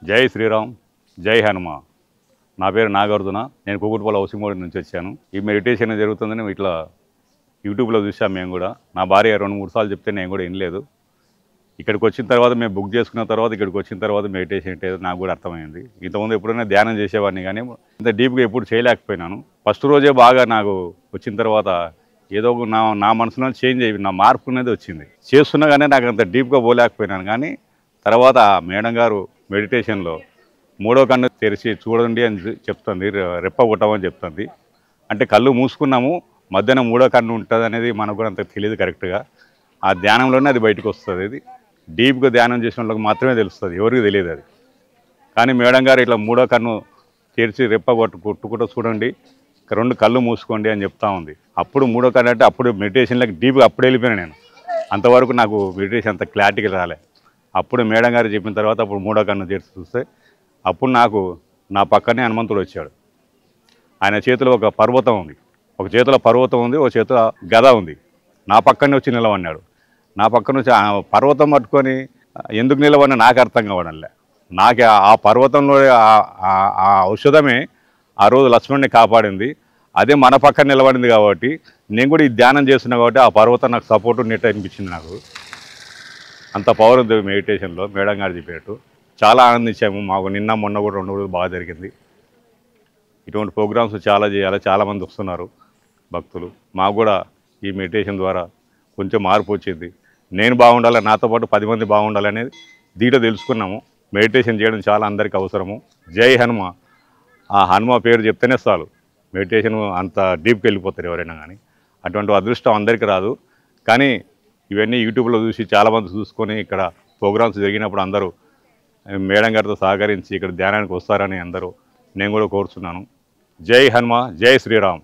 జై శ్రీరామ్, జై హనుమ. నా పేరు నాగార్జున. నేను కుకుట్పల్లి హౌసింగ్ బోర్డు నుంచి వచ్చాను. ఈ మెడిటేషన్ జరుగుతుందని ఇట్లా యూట్యూబ్లో చూసాం మేము కూడా. నా భార్య 2-3 సార్లు చెప్తే నేను కూడా వినలేదు. ఇక్కడికి వచ్చిన తర్వాత మేము బుక్ చేసుకున్న తర్వాత ఇక్కడికి వచ్చిన తర్వాత మెడిటేషన్ అంటే నాకు కూడా అర్థమైంది. ఇంతకుముందు ఎప్పుడైనా ధ్యానం చేసేవాడిని కానీ ఇంత డీప్గా ఎప్పుడు చేయలేకపోయినాను. ఫస్ట్ రోజే బాగా నాకు వచ్చిన తర్వాత ఏదో నా మనసులో చేంజ్ అయ్యి నా మార్పు అనేది వచ్చింది. చేస్తున్నా కానీ నాకు అంత డీప్గా పోలేకపోయినాను. కానీ తర్వాత మేడం గారు మెడిటేషన్లో 3వ కన్ను తెరిచి చూడండి అని చెప్తుంది, రెప్ప కొట్టమని చెప్తుంది. అంటే కళ్ళు మూసుకున్నాము, మధ్యాహ్నం 3వ కన్ను ఉంటుంది అనేది మనకు కూడా అంత తెలియదు కరెక్ట్గా. ఆ ధ్యానంలోనే అది బయటకు వస్తుంది. అది డీప్గా ధ్యానం చేసిన వాళ్ళకి మాత్రమే తెలుస్తుంది, ఎవరికి తెలియదు అది. కానీ మేడం గారు ఇట్లా 3వ కన్ను తెరిచి రెప్ప కొట్టుకుంటూ చూడండి, 2 కళ్ళు మూసుకోండి అని చెప్తా ఉంది. అప్పుడు 3వ కన్ను అంటే అప్పుడు మెడిటేషన్లోకి డీప్గా అప్పుడు వెళ్ళిపోయాను నేను. అంతవరకు నాకు మెడిటేషన్ అంత క్లారిటీగా రాలే. అప్పుడు మేడం గారు చెప్పిన తర్వాత అప్పుడు 3వ కన్ను తెరిచి చూస్తే అప్పుడు నాకు నా పక్కనే హనుమంతుడు వచ్చాడు. ఆయన చేతిలో ఒక పర్వతం ఉంది, ఒక చేతిలో పర్వతం ఉంది, ఒక చేతిలో గద ఉంది. నా పక్కనే వచ్చి నిలవన్నాడు. నా పక్కన వచ్చి ఆ పర్వతం పట్టుకొని ఎందుకు నిలవన్నా నాకు అర్థం కావడంలే. నాకు ఆ పర్వతంలో ఆ ఔషధమే ఆ రోజు లక్ష్మణ్ని కాపాడింది. అదే మన పక్కన నిలబడింది కాబట్టి నేను కూడా ఈ ధ్యానం చేస్తున్నా కాబట్టి ఆ పర్వతం నాకు సపోర్టు నెట్ అనిపించింది. నాకు అంత పవర్ ఉంది మెడిటేషన్లో. మేడం గారు చెప్పినట్టు చాలా ఆనందించాము. మాకు నిన్న మొన్న కూడా 2 రోజులు బాగా జరిగింది. ఇటువంటి ప్రోగ్రామ్స్ చాలా చేయాలి, చాలామంది వస్తున్నారు భక్తులు. మాకు కూడా ఈ మెడిటేషన్ ద్వారా కొంచెం మార్పు వచ్చింది. నేను బాగుండాలి, నాతో పాటు 10 మంది బాగుండాలి అనేది దీంట్లో తెలుసుకున్నాము. మెడిటేషన్ చేయడం చాలా అందరికీ అవసరము. జై హనుమ. ఆ హనుమ పేరు చెప్తేనే చాలు మెడిటేషన్ అంత డీప్కి వెళ్ళిపోతారు ఎవరైనా. కానీ అటువంటి అదృష్టం అందరికీ రాదు. కానీ ఇవన్నీ యూట్యూబ్లో చూసి చాలామంది చూసుకొని ఇక్కడ ప్రోగ్రామ్స్ జరిగినప్పుడు అందరూ మేడం గారితో సహకరించి ఇక్కడ ధ్యానానికి వస్తారని అందరూ నేను కూడా కోరుతున్నాను. జై హనుమ, జై శ్రీరామ్.